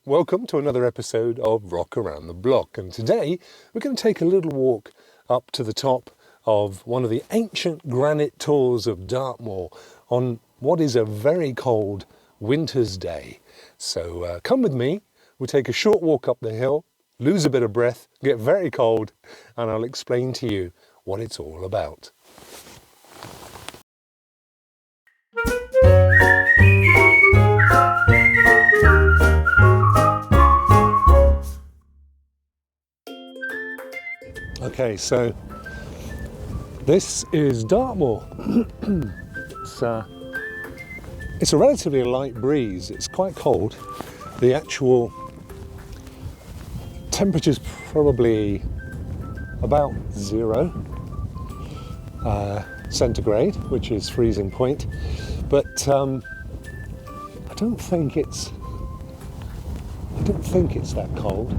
welcome to another episode of Rokk Around the Block, and today we're going to take a little walk up to the top of one of the ancient granite tors of Dartmoor on what is a very cold winter's day. So come with me, we'll take a short walk up the hill, lose a bit of breath, get very cold, and I'll explain to you what it's all about. Okay, so this is Dartmoor. It's a relatively light breeze. It's quite cold. The actual temperature's probably about 0 centigrade, which is freezing point. But I don't think it's that cold.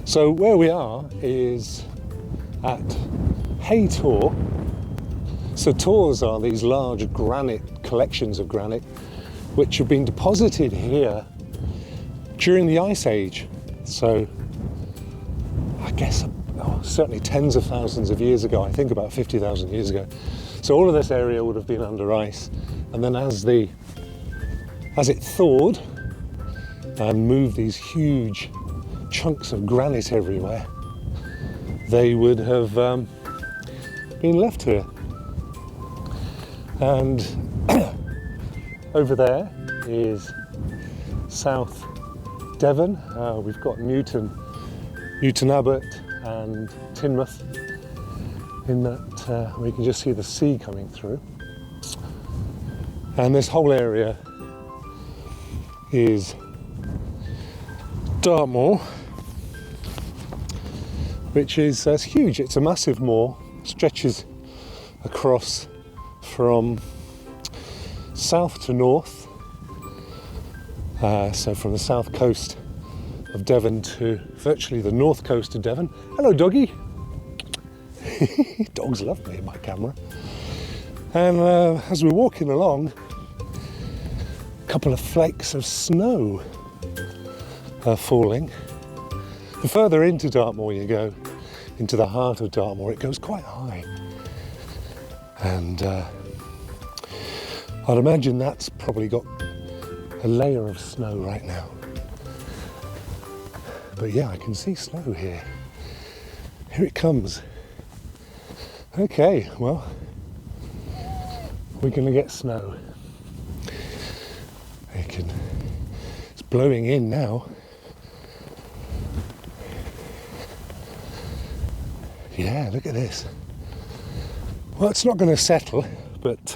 So where we are is at Haytor. So tors are these large granite, collections of granite, which have been deposited here during the Ice Age. So I guess certainly tens of thousands of years ago, I think about 50,000 years ago. So all of this area would have been under ice. And then as it thawed and moved these huge chunks of granite everywhere, they would have been left here. And over there is South Devon. We've got Newton Abbot and Teignmouth, in that we can just see the sea coming through. And this whole area is Dartmoor, which is huge. It's a massive moor, stretches across from south to north, so from the south coast of Devon to virtually the north coast of Devon. Hello, doggy. Dogs love me in my camera. And as we're walking along, a couple of flakes of snow are falling. The further into Dartmoor you go, into the heart of Dartmoor, it goes quite high. And I'd imagine that's probably got a layer of snow right now. But yeah, I can see snow here. Here it comes. Okay, well, we're going to get snow. It's blowing in now. Yeah, look at this. Well, it's not going to settle, but it's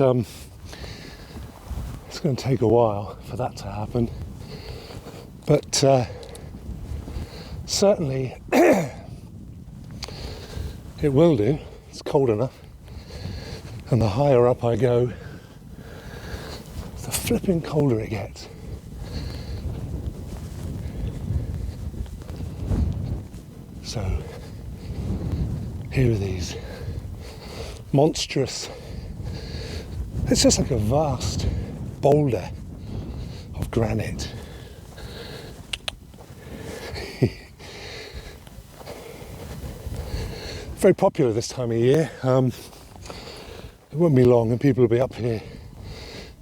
going to take a while for that to happen. But certainly it will do. It's cold enough. And the higher up I go, the flipping colder it gets. So here are these monstrous, it's just like a vast boulder of granite. Very popular this time of year. It won't be long and people will be up here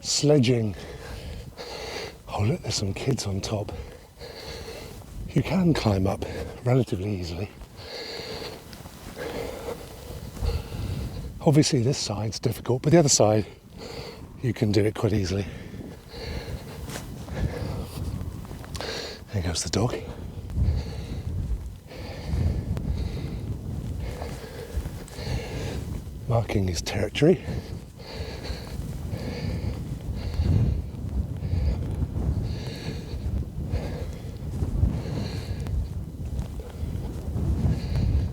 sledging. Oh look, there's some kids on top. You can climb up relatively easily. Obviously this side's difficult, but the other side you can do it quite easily. There goes the dog. Marking his territory.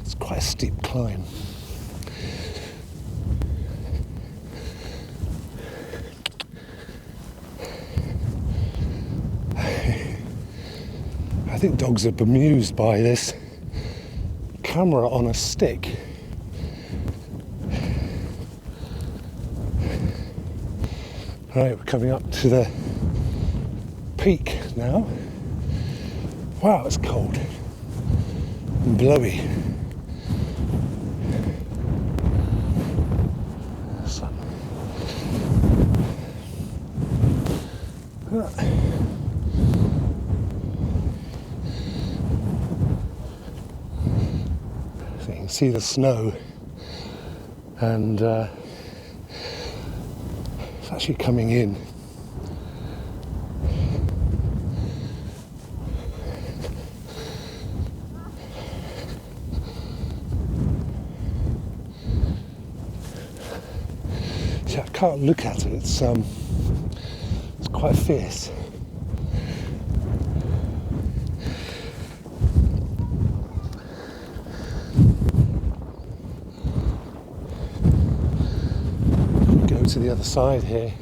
It's quite a steep climb. I think dogs are bemused by this camera on a stick. Right, we're coming up to the peak now. Wow, it's cold and blowy. Sun. So you can see the snow, and it's actually coming in. See, I can't look at it. It's quite fierce. Go to the other side here.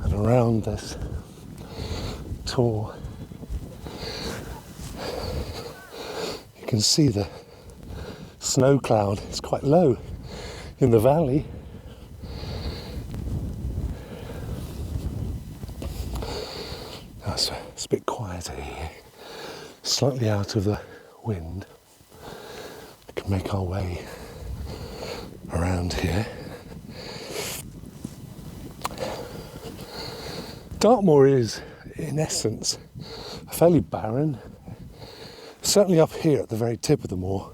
And around this tour, you can see the snow cloud. It's quite low in the valley. It's a bit quieter here, slightly out of the wind. We can make our way around here. Dartmoor is, in essence, fairly barren. Certainly up here at the very tip of the moor.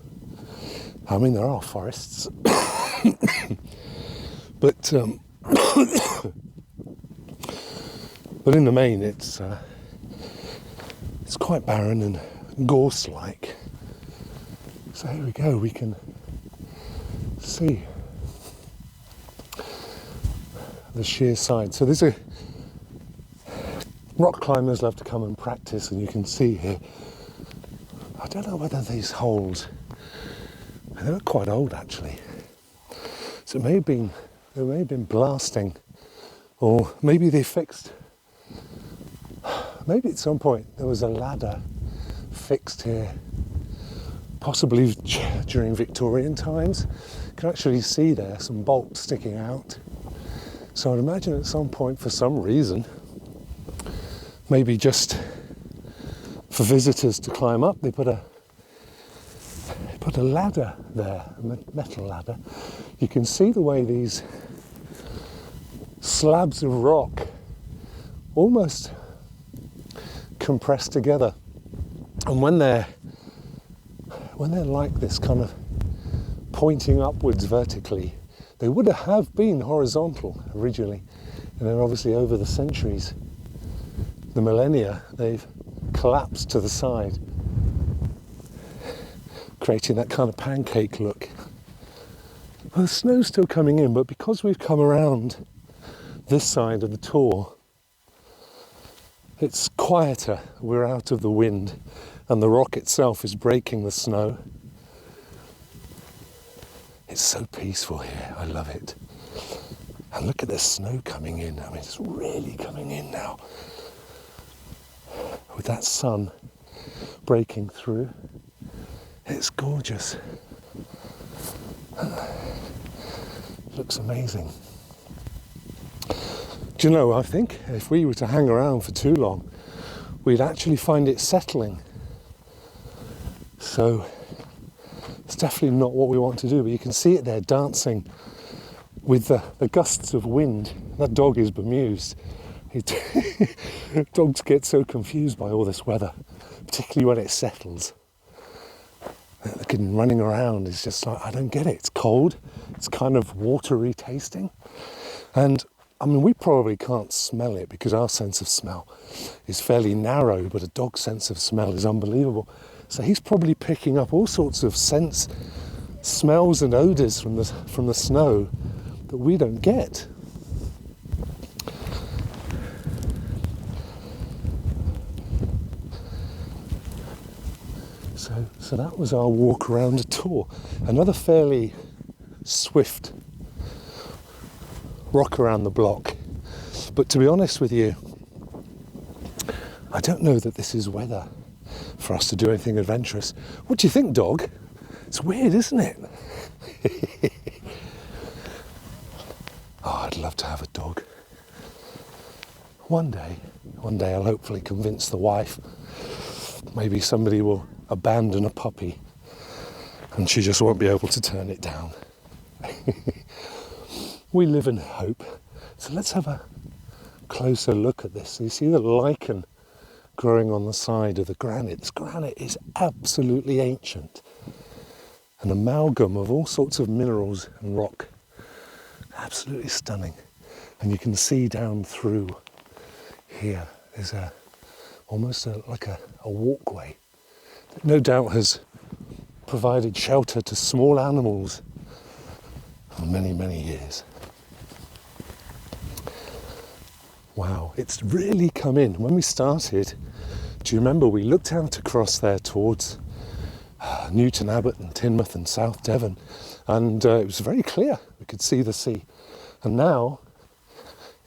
I mean, there are forests, but in the main, it's quite barren and gorse-like. So here we go. We can see the sheer side. So there's rock climbers love to come and practice, and you can see here. I don't know whether these holes. They look quite old, actually. So they may have been blasting, or maybe they fixed. Maybe at some point there was a ladder fixed here, possibly during Victorian times. You can actually see there some bolts sticking out. So I'd imagine at some point, for some reason, maybe just for visitors to climb up, they put a ladder there, a metal ladder. You can see the way these slabs of rock almost compressed together, and when they're like this, kind of pointing upwards vertically, they would have been horizontal originally, and then obviously over the centuries, the millennia, they've collapsed to the side, creating that kind of pancake look. Well, the snow's still coming in, but because we've come around this side of the tour, it's quieter. We're out of the wind, and the rock itself is breaking the snow. It's so peaceful here. I love it. And look at the snow coming in. I mean, it's really coming in now. With that sun breaking through. It's gorgeous. Looks amazing. Do you know, I think if we were to hang around for too long, we'd actually find it settling. So it's definitely not what we want to do, but you can see it there dancing with the gusts of wind. That dog is bemused. Dogs get so confused by all this weather, particularly when it settles. Running around is just like, I don't get it. It's cold. It's kind of watery tasting. And I mean, we probably can't smell it because our sense of smell is fairly narrow, but a dog's sense of smell is unbelievable. So he's probably picking up all sorts of smells and odours from the snow that we don't get. So that was our walk around the tour. Another fairly swift Rokk Around The Block. But to be honest with you, I don't know that this is weather for us to do anything adventurous. What do you think, dog? It's weird, isn't it? Oh, I'd love to have a dog. One day I'll hopefully convince the wife. Maybe somebody will abandon a puppy and she just won't be able to turn it down. We live in hope. So let's have a closer look at this. So you see the lichen growing on the side of the granite. This granite is absolutely ancient. An amalgam of all sorts of minerals and rock. Absolutely stunning. And you can see down through here, there's like a walkway that no doubt has provided shelter to small animals for many, many years. Wow, it's really come in. When we started, do you remember we looked out across there towards Newton Abbot and Teignmouth and South Devon, and it was very clear. We could see the sea. And now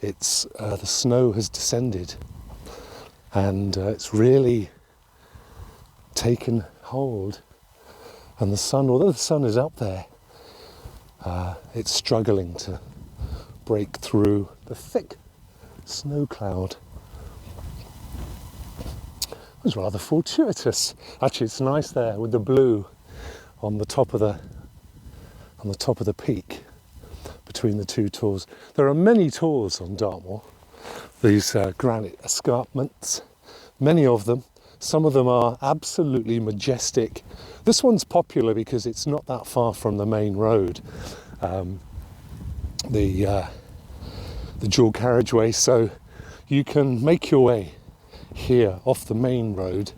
it's the snow has descended, and it's really taken hold. And the sun, although the sun is up there, it's struggling to break through the thick snow cloud. It was rather fortuitous. Actually, it's nice there with the blue on the top of the peak between the two tors. There are many tors on Dartmoor, these granite escarpments, many of them. Some of them are absolutely majestic. This one's popular because it's not that far from the main road, the dual carriageway, so you can make your way here off the main road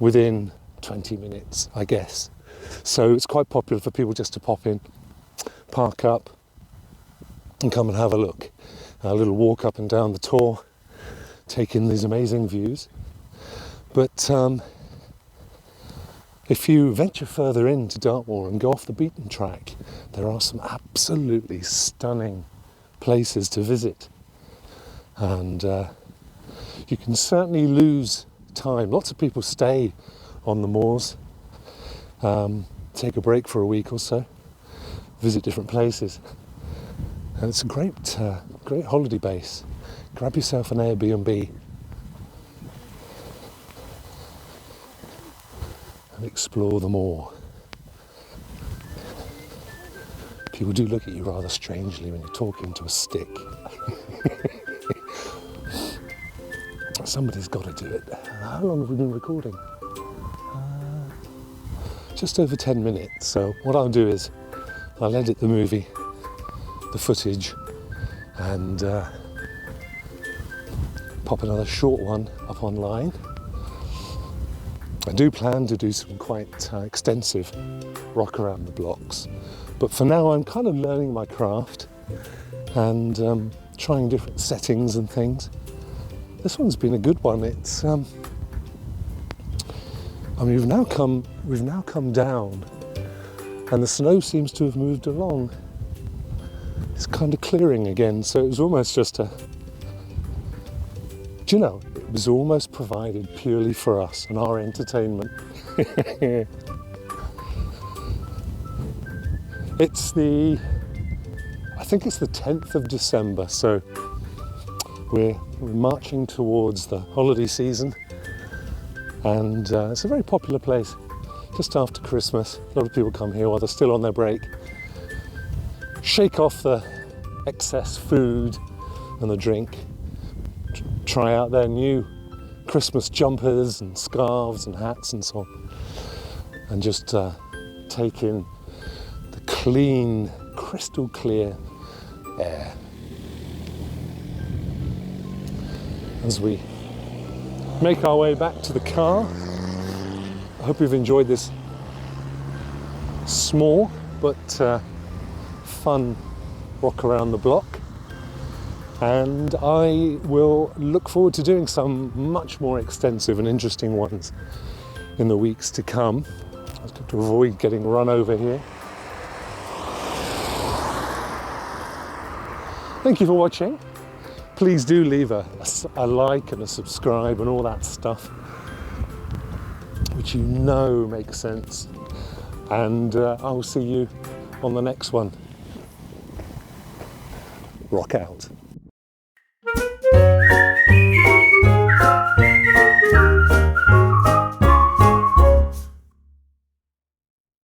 within 20 minutes, I guess. So it's quite popular for people just to pop in, park up and come and have a look. A little walk up and down the Tor, take in these amazing views. But if you venture further into Dartmoor and go off the beaten track, there are some absolutely stunning places to visit. And you can certainly lose time. Lots of people stay on the moors, take a break for a week or so, visit different places. And it's a great holiday base. Grab yourself an Airbnb and explore the moor. People do look at you rather strangely when you're talking to a stick. Somebody's got to do it. How long have we been recording? Just over 10 minutes. So what I'll do is I'll edit the movie, the footage, and pop another short one up online. I do plan to do some quite extensive Rokk Around The Blocks, but for now I'm kind of learning my craft and trying different settings and things. This one's been a good one. It's I mean, we've now come down, and the snow seems to have moved along. It's kind of clearing again, so it was almost just it was almost provided purely for us and our entertainment. I think it's the 10th of December, so we're marching towards the holiday season, and it's a very popular place just after Christmas. A lot of people come here while they're still on their break, shake off the excess food and the drink, try out their new Christmas jumpers and scarves and hats and so on, and just take in the clean, crystal clear air as we make our way back to the car. I hope you've enjoyed this small but fun Rokk Around the Block, and I will look forward to doing some much more extensive and interesting ones in the weeks to come. I've got to avoid getting run over here. Thank you for watching. Please do leave a like and a subscribe and all that stuff, which you know makes sense. And I will see you on the next one. Rokk Out.